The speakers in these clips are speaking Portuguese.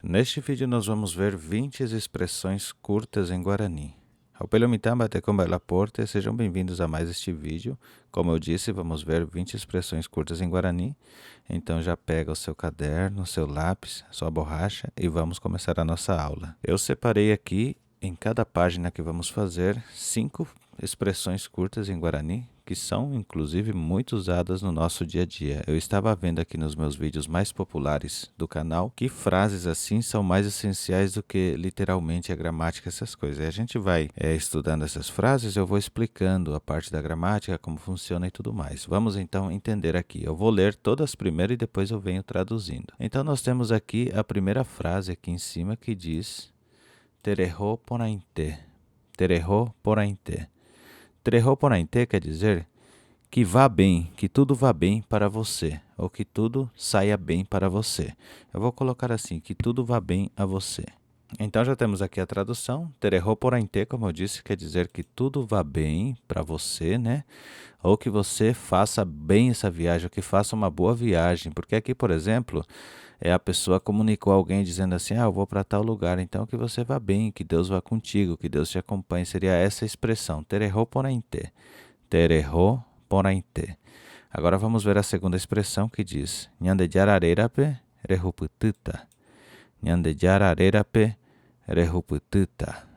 Neste vídeo nós vamos ver 20 expressões curtas em Guarani. Aupelhomitamba te comba porte, sejam bem-vindos a mais este vídeo. Como eu disse, vamos ver 20 expressões curtas em Guarani. Então já pega o seu caderno, seu lápis, sua borracha e vamos começar a nossa aula. Eu separei aqui, em cada página que vamos fazer, 5 expressões curtas em Guarani, que são, inclusive, muito usadas no nosso dia a dia. Eu estava vendo aqui nos meus vídeos mais populares do canal que frases assim são mais essenciais do que literalmente a gramática, essas coisas. E a gente vai estudando essas frases, eu vou explicando a parte da gramática, como funciona e tudo mais. Vamos então entender aqui. Eu vou ler todas primeiro e depois eu venho traduzindo. Então nós temos aqui a primeira frase aqui em cima que diz Terehó porainte. Terehó porainte. Terehó porainte quer dizer que vá bem, que tudo vá bem para você, ou que tudo saia bem para você. Eu vou colocar assim, que tudo vá bem a você. Então já temos aqui a tradução. Terehó porainte, como eu disse, quer dizer que tudo vá bem para você, né? Ou que você faça bem essa viagem, ou que faça uma boa viagem. Porque aqui, por exemplo, a pessoa comunicou a alguém dizendo assim, eu vou para tal lugar, então que você vá bem, que Deus vá contigo, que Deus te acompanhe. Seria essa expressão, terehó porainte. Terehó porainte. Agora vamos ver a segunda expressão que diz Nhandejarareirape rehuputita. Nhandejarareirape rehuputita.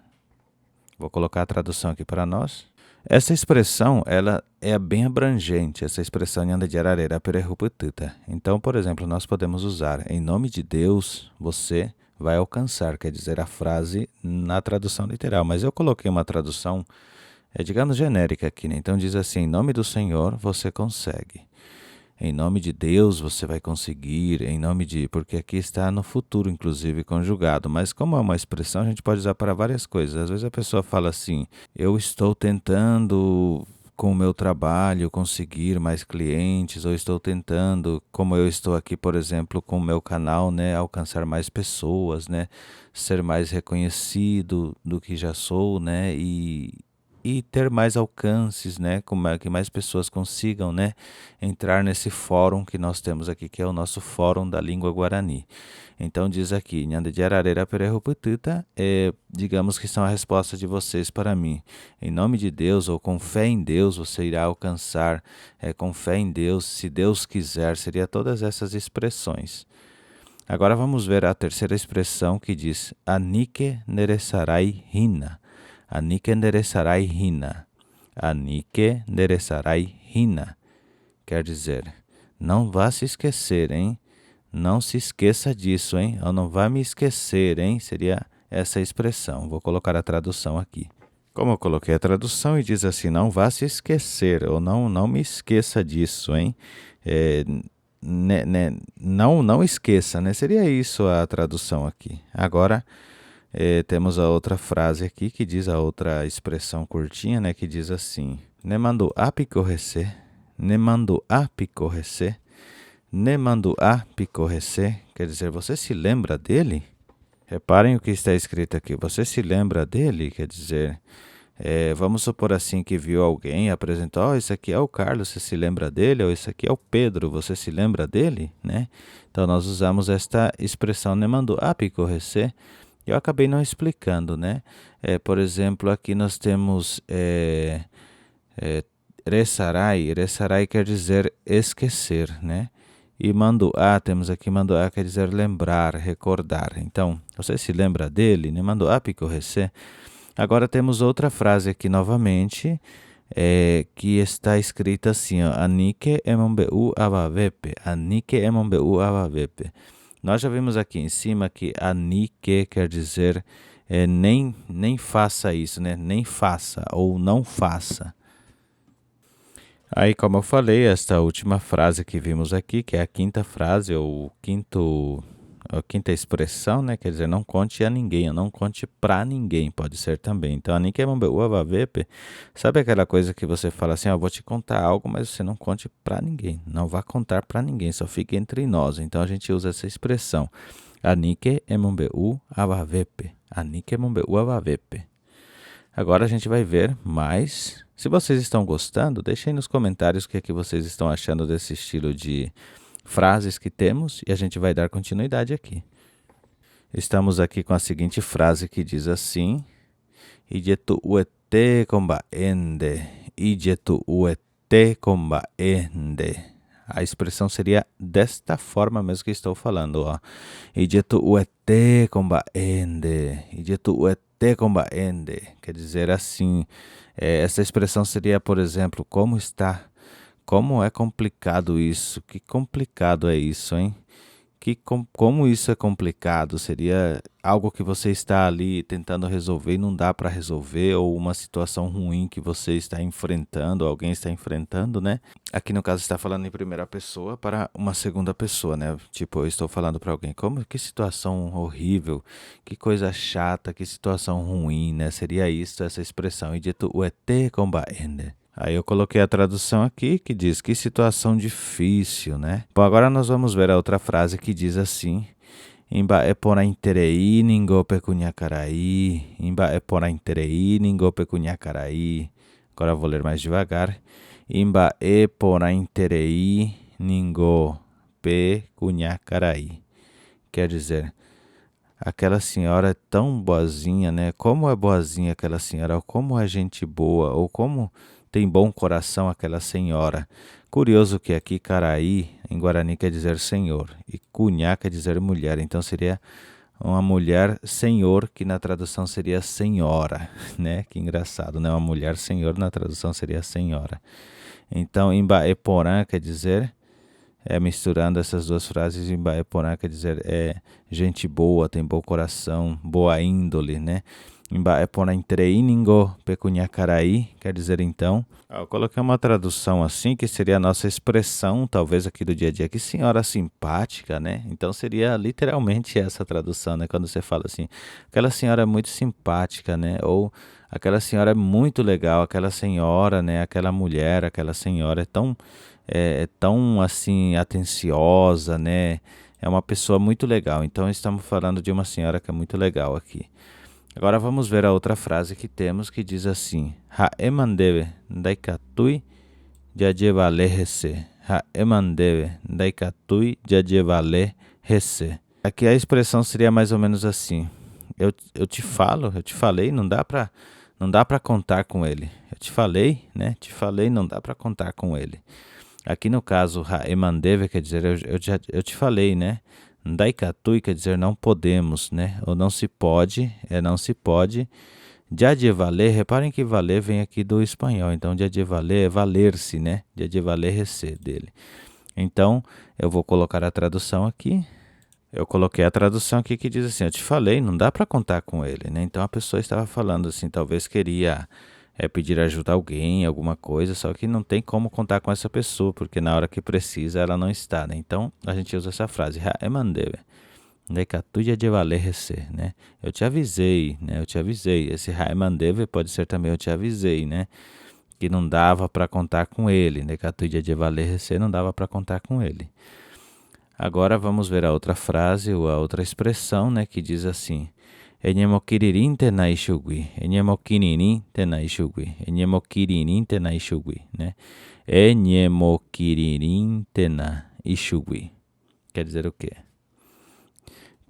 Vou colocar a tradução aqui para nós. Essa expressão, ela é bem abrangente, essa expressão Nhandejarareirape rehuputita. Então, por exemplo, nós podemos usar em nome de Deus, você vai alcançar, quer dizer a frase na tradução literal. Mas eu coloquei uma tradução digamos, genérica aqui, né? Então diz assim, em nome do Senhor você consegue. Em nome de Deus você vai conseguir, em nome de... Porque aqui está no futuro, inclusive, conjugado. Mas como é uma expressão, a gente pode usar para várias coisas. Às vezes a pessoa fala assim, eu estou tentando com o meu trabalho conseguir mais clientes, ou estou tentando, como eu estou aqui, por exemplo, com o meu canal, né, alcançar mais pessoas, né, ser mais reconhecido do que já sou, né, e ter mais alcances, né, que mais pessoas consigam, né, entrar nesse fórum que nós temos aqui, que é o nosso Fórum da Língua Guarani. Então diz aqui, Nhandejarareirape rehuputita, digamos que são a resposta de vocês para mim. Em nome de Deus, ou com fé em Deus, você irá alcançar, com fé em Deus, se Deus quiser, seria todas essas expressões. Agora vamos ver a terceira expressão que diz, Anike neresarai hina. Anike neresarai hina. Anike neresarai hina. Quer dizer, não vá se esquecer, hein? Não se esqueça disso, hein? Ou não vá me esquecer, hein? Seria essa expressão. Vou colocar a tradução aqui. Como eu coloquei a tradução e diz assim, não vá se esquecer, ou não me esqueça disso, hein? Não esqueça, né? Seria isso a tradução aqui. Agora... temos a outra frase aqui que diz a outra expressão curtinha, né? Que diz assim, Nemando apicorrece, nemando apicorrece, nemando apicorrece, quer dizer, você se lembra dele? Reparem o que está escrito aqui, você se lembra dele? Quer dizer, vamos supor assim que viu alguém, apresentou, esse aqui é o Carlos, você se lembra dele? Ou esse aqui é o Pedro, você se lembra dele? Né? Então nós usamos esta expressão nemando apicorrece. Eu acabei não explicando, né? Por exemplo, aqui nós temos resarai. Resarai quer dizer esquecer, né? E manduá, temos aqui manduá quer dizer lembrar, recordar. Então, você se lembra dele? Ne manduá picorrece. Agora temos outra frase aqui novamente, que está escrita assim, ó, Anike emombeu avavepe. Anike emombeu avavepe. Nós já vimos aqui em cima que anike quer dizer nem faça isso, né? Nem faça ou não faça. Aí, como eu falei, esta última frase que vimos aqui, que é a quinta frase, ou a quinta expressão, né? Quer dizer, não conte a ninguém, ou não conte pra ninguém, pode ser também. Então, anike emombeu avavepe, sabe aquela coisa que você fala assim, eu vou te contar algo, mas você não conte pra ninguém. Não vá contar pra ninguém, só fique entre nós. Então, a gente usa essa expressão. Anike emombeu avavepe. Anike emombeu avavepe. Agora a gente vai ver mais. Se vocês estão gostando, deixem nos comentários o que é que vocês estão achando desse estilo de frases que temos e a gente vai dar continuidade aqui. Estamos aqui com a seguinte frase que diz assim: Ijetu uete kombaende. Ijetu uete kombaende. A expressão seria desta forma mesmo que estou falando, ó. Ijetu uete kombaende. Ijetu uete kombaende. Quer dizer assim, essa expressão seria, por exemplo, como está? Como é complicado isso? Que complicado é isso, hein? Como isso é complicado? Seria algo que você está ali tentando resolver e não dá para resolver, ou uma situação ruim que você está enfrentando, alguém está enfrentando, né? Aqui no caso está falando em primeira pessoa para uma segunda pessoa, né? Tipo, eu estou falando para alguém, que situação horrível, que coisa chata, que situação ruim, né? Seria isso, essa expressão. E dito uete combaende. Aí eu coloquei a tradução aqui que diz que situação difícil, né? Bom, agora nós vamos ver a outra frase que diz assim: Imba é pora interei, ningo pecunhacaraí. Imba é pora interei, ningo pecunhacaraí. Agora eu vou ler mais devagar. Imba e pora interei, ningo pecunhacaraí. Quer dizer, aquela senhora é tão boazinha, né? Como é boazinha aquela senhora, ou como é gente boa, ou como tem bom coração aquela senhora. Curioso que aqui Caraí, em Guarani, quer dizer senhor, e Cunhá quer dizer mulher, então seria uma mulher senhor, que na tradução seria senhora, né? Que engraçado, né? Uma mulher senhor na tradução seria senhora. Então, Imbaeporã quer dizer, misturando essas duas frases, Imbaeporã quer dizer gente boa, tem bom coração, boa índole, né? Imbaeporã intreiningo pecunhacaraí, quer dizer então, eu coloquei uma tradução assim, que seria a nossa expressão, talvez aqui do dia a dia, que senhora simpática, né? Então seria literalmente essa tradução, né? Quando você fala assim, aquela senhora é muito simpática, né? Ou aquela senhora é muito legal, aquela senhora, né? Aquela mulher, aquela senhora é tão assim atenciosa, né? É uma pessoa muito legal. Então estamos falando de uma senhora que é muito legal aqui. Agora vamos ver a outra frase que temos, que diz assim: Haemandeve daikatui jajevale rece. Haemandeve daikatui jajevale rece. Aqui a expressão seria mais ou menos assim: eu te falei, não dá para contar com ele. Eu te falei, né? Te falei, não dá para contar com ele. Aqui no caso, Haemandeve quer dizer eu te falei, né? Daikatui quer dizer não podemos, né? Ou não se pode, não se pode. Jadjevale, reparem que valer vem aqui do espanhol. Então, jadjevale é valer-se, né? Jadjevale rece dele. Então, eu vou colocar a tradução aqui. Eu coloquei a tradução aqui que diz assim: eu te falei, não dá para contar com ele, né? Então, a pessoa estava falando assim, talvez queria pedir ajuda a alguém, alguma coisa, só que não tem como contar com essa pessoa, porque na hora que precisa ela não está, né? Então a gente usa essa frase, Haemandeve, Nekatuja de valer-se, né? Eu te avisei, né? Eu te avisei. Esse Haemandeve pode ser também eu te avisei, né? Que não dava para contar com ele, Nekatuja de valer-se, não dava para contar com ele. Agora vamos ver a outra frase, ou a outra expressão, né? Que diz assim: Enyemokiririn tenai shugui. Enyemokiririn tenai shugui. Enyemokiririn tenai shugui, né? Enyemokiririn tenai shugui. Quer dizer o quê?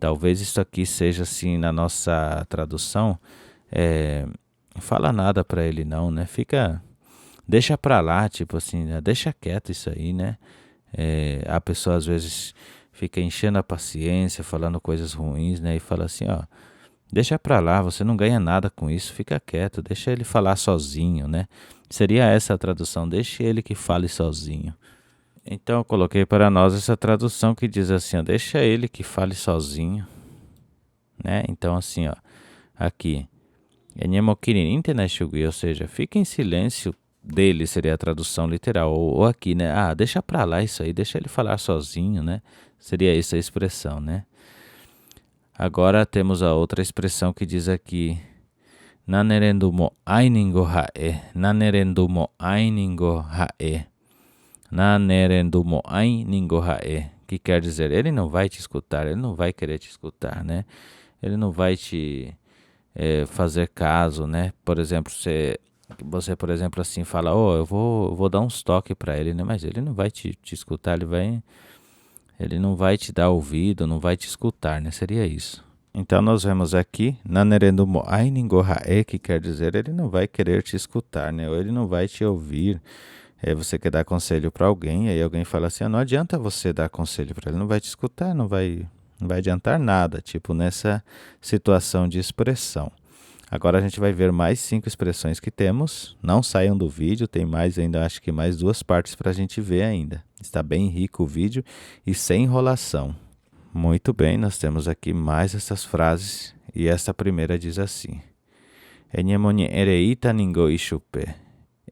Talvez isso aqui seja assim na nossa tradução. Fala nada para ele não, né? Deixa pra lá, tipo assim, né? Deixa quieto isso aí, né? A pessoa às vezes fica enchendo a paciência, falando coisas ruins, né? E fala assim, ó, deixa pra lá, você não ganha nada com isso, fica quieto, deixa ele falar sozinho, né? Seria essa a tradução, deixe ele que fale sozinho. Então eu coloquei para nós essa tradução que diz assim, ó, deixa ele que fale sozinho, né? Então assim, ó, aqui, ou seja, fica em silêncio dele, seria a tradução literal, ou aqui, né? Deixa pra lá isso aí, deixa ele falar sozinho, né? Seria essa a expressão, né? Agora temos a outra expressão que diz aqui, Nanerendumo ainingo hae, nanerendumo ainingo hae, nanerendumo ainingo hae, que quer dizer, ele não vai te escutar, ele não vai querer te escutar, né? Ele não vai te fazer caso, né? Por exemplo, você por exemplo, assim, fala, eu vou dar uns toques para ele, né? Mas ele não vai te escutar, ele não vai te dar ouvido, não vai te escutar, né? Seria isso. Então nós vemos aqui, nanerendu mo ai ningo hae, que quer dizer ele não vai querer te escutar, né? Ou ele não vai te ouvir. Você quer dar conselho para alguém, aí alguém fala assim, não adianta você dar conselho para ele, não vai te escutar, não vai adiantar nada, tipo nessa situação de expressão. Agora a gente vai ver mais 5 expressões que temos, não saiam do vídeo, tem mais ainda, acho que mais 2 partes para a gente ver ainda. Está bem rico o vídeo e sem enrolação. Muito bem, nós temos aqui mais essas frases e essa primeira diz assim: Enyemonye ereita ningo ishupe.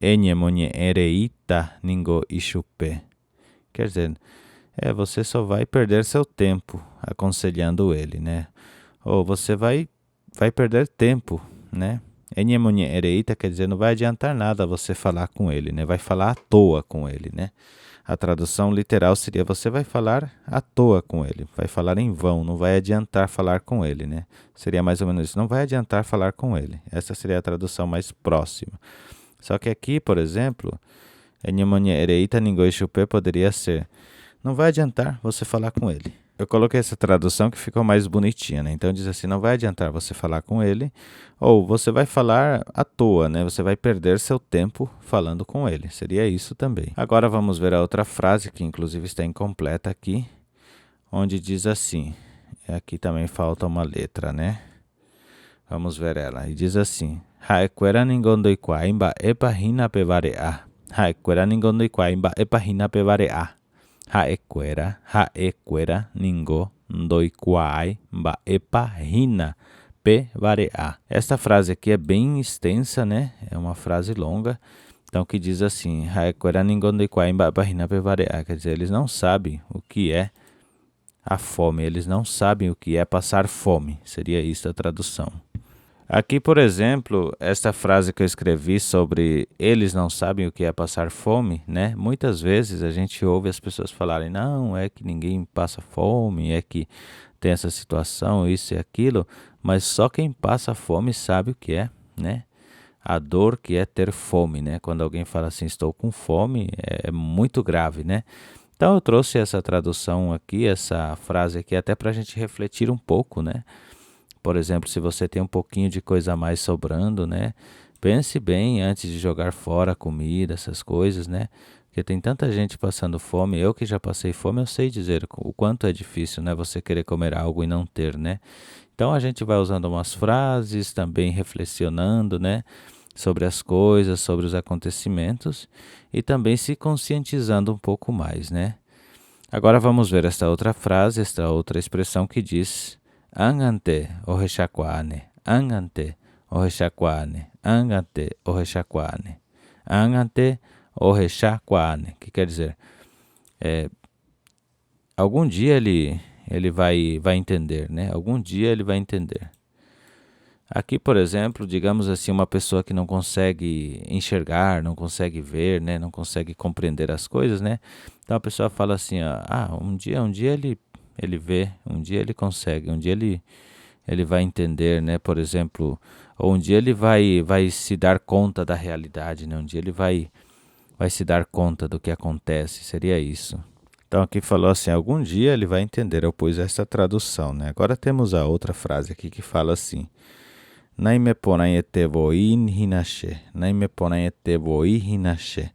Enyemonye ereita ningo ishupe. Quer dizer, você só vai perder seu tempo aconselhando ele, né? Ou você vai perder tempo, né? Enyemonye ereita quer dizer não vai adiantar nada você falar com ele, né? Vai falar à toa com ele, né? A tradução literal seria você vai falar à toa com ele, vai falar em vão, não vai adiantar falar com ele, né? Seria mais ou menos isso, não vai adiantar falar com ele. Essa seria a tradução mais próxima. Só que aqui, por exemplo, Enyemonye ereita ningo ishupe poderia ser não vai adiantar você falar com ele. Eu coloquei essa tradução que ficou mais bonitinha, né? Então diz assim, não vai adiantar você falar com ele, ou você vai falar à toa, né? Você vai perder seu tempo falando com ele. Seria isso também. Agora vamos ver a outra frase, que inclusive está incompleta aqui, onde diz assim, aqui também falta uma letra, né? Vamos ver ela. E diz assim, Haekwera ningon doikwaimba epa hina pevare'a. Haekwera ningon doikwaimba epa hina pevare'a. Haekwera ningo doikwai ba epa hina pe vare'a. Esta frase aqui é bem extensa, né? É uma frase longa. Então que diz assim: Haekwera ningo doikwai ba epa hina pe vare'a. Quer dizer, eles não sabem o que é a fome, eles não sabem o que é passar fome. Seria isso a tradução. Aqui, por exemplo, esta frase que eu escrevi sobre eles não sabem o que é passar fome, né? Muitas vezes a gente ouve as pessoas falarem, não, é que ninguém passa fome, é que tem essa situação, isso e aquilo, mas só quem passa fome sabe o que é, né? A dor que é ter fome, né? Quando alguém fala assim, estou com fome, é muito grave, né? Então eu trouxe essa tradução aqui, essa frase aqui, até para a gente refletir um pouco, né? Por exemplo, se você tem um pouquinho de coisa a mais sobrando, né? Pense bem antes de jogar fora a comida, essas coisas, né? Porque tem tanta gente passando fome. Eu que já passei fome, eu sei dizer o quanto é difícil, né? Você querer comer algo e não ter, né? Então a gente vai usando umas frases, também reflexionando, né? Sobre as coisas, sobre os acontecimentos e também se conscientizando um pouco mais, né? Agora vamos ver esta outra frase, esta outra expressão que diz Angante oheshakwane, angante oheshakwane, angante oheshakwane, angante oheshakwane, que quer dizer, algum dia ele vai entender, né? Algum dia ele vai entender. Aqui, por exemplo, digamos assim, uma pessoa que não consegue enxergar, não consegue ver, né? Não consegue compreender as coisas, né? Então a pessoa fala assim, um dia ele vê, um dia ele consegue, um dia ele vai entender, né? Por exemplo, ou um dia ele vai se dar conta da realidade, né? Um dia ele vai se dar conta do que acontece, seria isso. Então aqui falou assim, algum dia ele vai entender, eu pus essa tradução, né? Agora temos a outra frase aqui que fala assim, Naime poran ete voi hinashe, naime poran ete voi hinashe.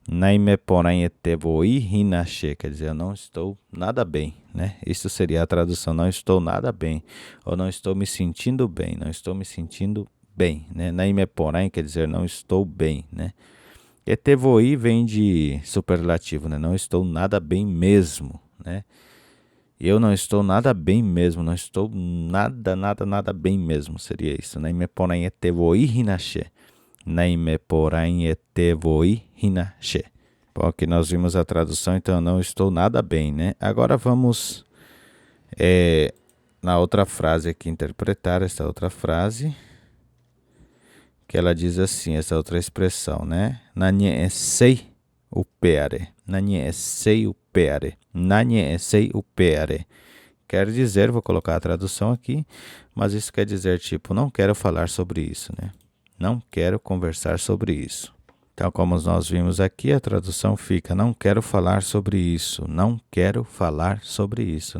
Naime poran ete voi hinashe, quer dizer, eu não estou nada bem, né? Isso seria a tradução, não estou nada bem, ou não estou me sentindo bem, não estou me sentindo bem, né? Naime poran quer dizer, não estou bem, né? Ete voi vem de superlativo, né? Não estou nada bem mesmo, né? Eu não estou nada bem mesmo, não estou nada bem mesmo, seria isso. Naime poran ete voi hinashe. Naime poran ete voi hinashe. Bom, aqui nós vimos a tradução, então eu não estou nada bem, né? Agora vamos na outra frase aqui, interpretar essa outra frase, que ela diz assim, essa outra expressão, né? Nanye sei upeare. Nanye sei upeare. Nanye sei upeare. Quer dizer, vou colocar a tradução aqui, mas isso quer dizer tipo, não quero falar sobre isso, né? Não quero conversar sobre isso. Então, como nós vimos aqui, a tradução fica: não quero falar sobre isso, não quero falar sobre isso.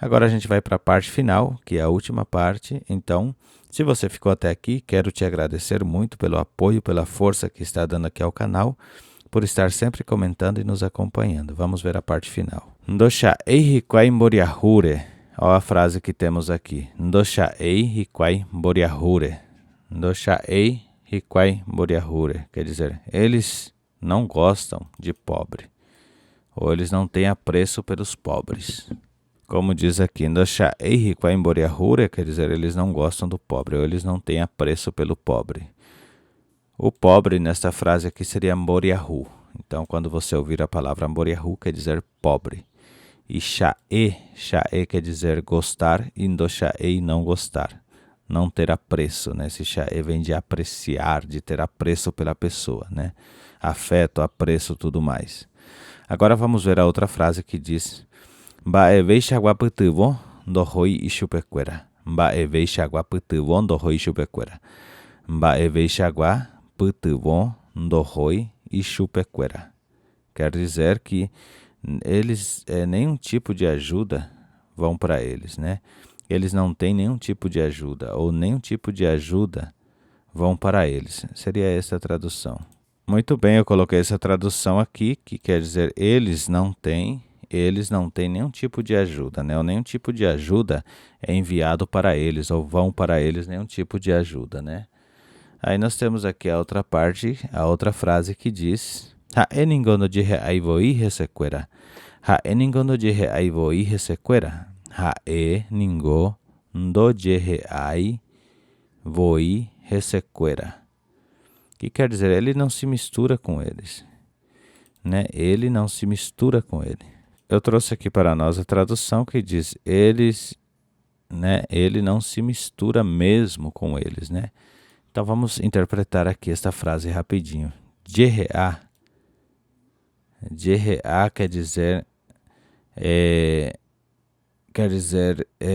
Agora a gente vai para a parte final, que é a última parte. Então, se você ficou até aqui, quero te agradecer muito pelo apoio, pela força que está dando aqui ao canal, por estar sempre comentando e nos acompanhando. Vamos ver a parte final. Ndosha ei hikwai mboriahure. Olha a frase que temos aqui. Ndosha ei hikwai mboriahure. Ndosha ei hikwai mboriahure. Quer dizer, eles não gostam de pobre. Ou eles não têm apreço pelos pobres. Como diz aqui, Ndosha ei hikwai mboriahure, quer dizer, eles não gostam do pobre, ou eles não têm apreço pelo pobre. O pobre nesta frase aqui seria mboriahu. Então, quando você ouvir a palavra mboriahu, quer dizer pobre. E sha'e quer dizer gostar, e ndosha'ei não gostar, não ter apreço, né? Esse sha'e vem de apreciar, de ter apreço pela pessoa, né? Afeto, apreço, tudo mais. Agora vamos ver a outra frase que diz: Mba'evei xaguapytyvõ ndohói ichupecuéra. Mba'evei xaguapytyvõ ndohói ichupecuéra. Mba'evei xaguapytyvõ ndohói ichupecuéra. Quer dizer que eles, nenhum tipo de ajuda vão para eles, né? Eles não têm nenhum tipo de ajuda, ou nenhum tipo de ajuda vão para eles. Seria essa a tradução. Muito bem, eu coloquei essa tradução aqui, que quer dizer eles não têm nenhum tipo de ajuda, né? Ou nenhum tipo de ajuda é enviado para eles, ou vão para eles nenhum tipo de ajuda, né? Aí nós temos aqui a outra parte, a outra frase que diz: Ha'e ningon no jihe'ai voi resequera. Ha'e ningon no jihe'ai voi resequera. Ha'e ningo ndo jihe'ai voi resequera. Que quer dizer, ele não se mistura com eles, né? Ele não se mistura com ele. Eu trouxe aqui para nós a tradução que diz: eles, né? Ele não se mistura mesmo com eles, né? Então vamos interpretar aqui esta frase rapidinho. Jehe'a quer dizer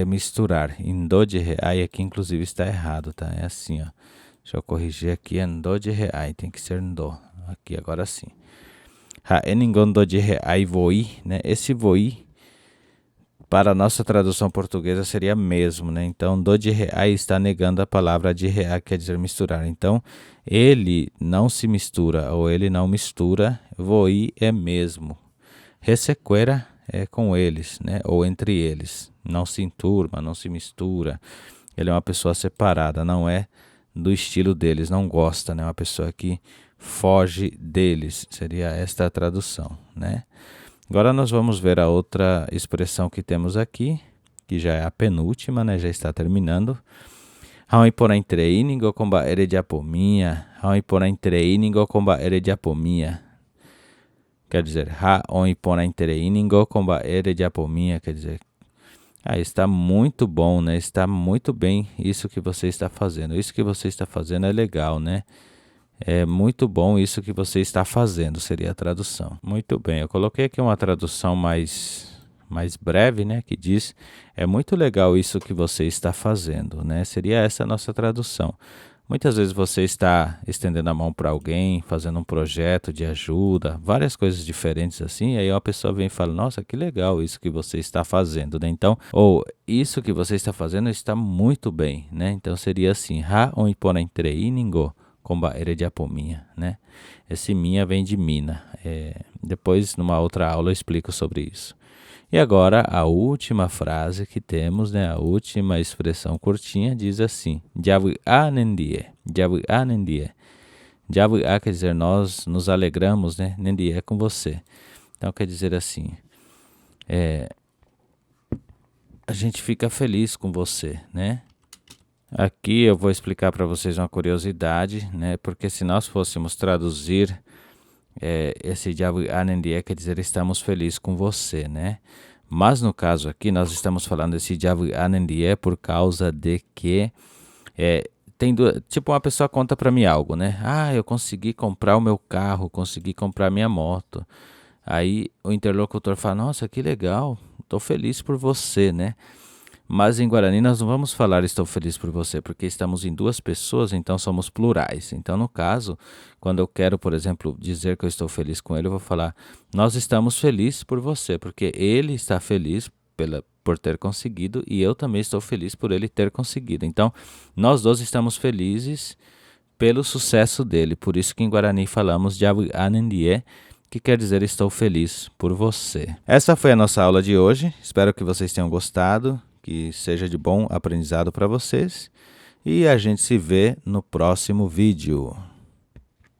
misturar. Indojehe'ai aqui inclusive está errado, tá? É assim, ó. Deixa eu corrigir aqui, é ndojehe'ai, tem que ser ndo. Aqui agora sim. Ha'e ningon ndojehe'ai voi, né? Esse voi para a nossa tradução portuguesa seria mesmo, né? Então, dojehe'ai está negando a palavra jehe'a, quer dizer misturar. Então, ele não se mistura, ou ele não mistura. Voi é mesmo. Resequera é com eles, né? Ou entre eles. Não se enturma, não se mistura. Ele é uma pessoa separada, não é do estilo deles, não gosta, né? Uma pessoa que foge deles. Seria esta a tradução, né? Agora nós vamos ver a outra expressão que temos aqui, que já é a penúltima, né? Já está terminando. Hauipora trainingo comba erediapomia. Hauipora trainingo comba erediapomia. Quer dizer, hauipora trainingo comba erediapomia. Quer dizer, está muito bom, né? Está muito bem isso que você está fazendo. Isso que você está fazendo é legal, né? É muito bom isso que você está fazendo, seria a tradução. Muito bem, eu coloquei aqui uma tradução mais breve, né? Que diz: é muito legal isso que você está fazendo, né? Seria essa a nossa tradução. Muitas vezes você está estendendo a mão para alguém, fazendo um projeto de ajuda, várias coisas diferentes assim, e aí uma pessoa vem e fala: nossa, que legal isso que você está fazendo, né? Então, ou isso que você está fazendo está muito bem, né? Então seria assim: ha on ipona entrei ningo comba erediapomia, né? Esse minha vem de mina. Depois, numa outra aula, eu explico sobre isso. E agora, a última frase que temos, né? A última expressão curtinha diz assim: Javu'a nendie. Javu'a nendie. Javu'a quer dizer nós nos alegramos, né? Nendie é com você. Então, quer dizer assim: a gente fica feliz com você, né? Aqui eu vou explicar para vocês uma curiosidade, né? Porque se nós fôssemos traduzir esse Javu'a nendie, quer dizer estamos felizes com você, né? Mas no caso aqui nós estamos falando desse Javu'a nendie por causa de que tipo uma pessoa conta para mim algo, né? Eu consegui comprar o meu carro, consegui comprar minha moto. Aí o interlocutor fala: nossa, que legal, estou feliz por você, né? Mas em Guarani nós não vamos falar estou feliz por você, porque estamos em duas pessoas, então somos plurais. Então, no caso, quando eu quero, por exemplo, dizer que eu estou feliz com ele, eu vou falar nós estamos felizes por você, porque ele está feliz por ter conseguido e eu também estou feliz por ele ter conseguido. Então, nós dois estamos felizes pelo sucesso dele. Por isso que em Guarani falamos de Anandie, que quer dizer estou feliz por você. Essa foi a nossa aula de hoje. Espero que vocês tenham gostado, que seja de bom aprendizado para vocês. E a gente se vê no próximo vídeo.